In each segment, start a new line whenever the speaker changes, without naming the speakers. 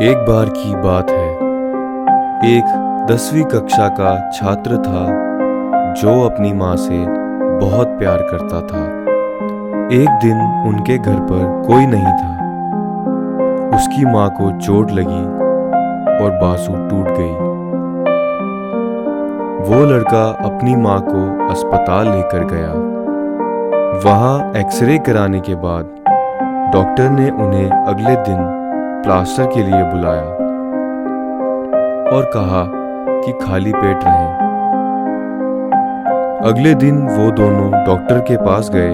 एक बार की बात है। एक 10वीं कक्षा का छात्र था जो अपनी माँ से बहुत प्यार करता था। एक दिन उनके घर पर कोई नहीं था। उसकी माँ को चोट लगी और बाजू टूट गई। वो लड़का अपनी माँ को अस्पताल लेकर गया। वहाँ एक्सरे कराने के बाद डॉक्टर ने उन्हें अगले दिन प्लास्टर के लिए बुलाया और कहा कि खाली पेट रहें। अगले दिन वो दोनों डॉक्टर के पास गए।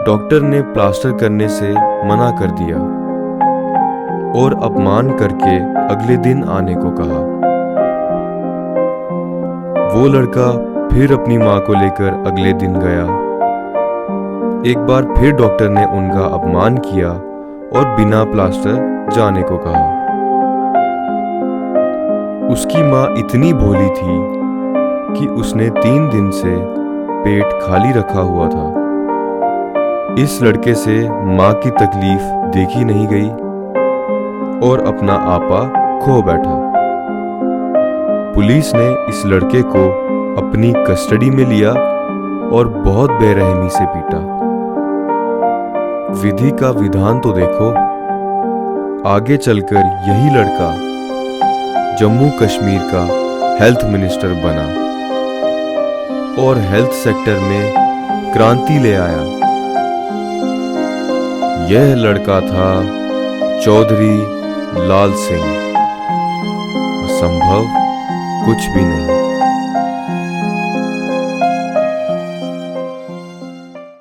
डॉक्टर ने प्लास्टर करने से मना कर दिया और अपमान करके अगले दिन आने को कहा। वो लड़का फिर अपनी माँ को लेकर अगले दिन गया। एक बार फिर डॉक्टर ने उनका अपमान किया और बिना प्लास्टर जाने को कहा। उसकी माँ इतनी भोली थी कि उसने 3 दिन से पेट खाली रखा हुआ था। इस लड़के से माँ की तकलीफ देखी नहीं गई और अपना आपा खो बैठा। पुलिस ने इस लड़के को अपनी कस्टडी में लिया और बहुत बेरहमी से पीटा। विधि का विधान तो देखो। आगे चलकर यही लड़का जम्मू कश्मीर का हेल्थ मिनिस्टर बना और हेल्थ सेक्टर में क्रांति ले आया। यह लड़का था चौधरी लाल सिंह। असंभव कुछ भी नहीं।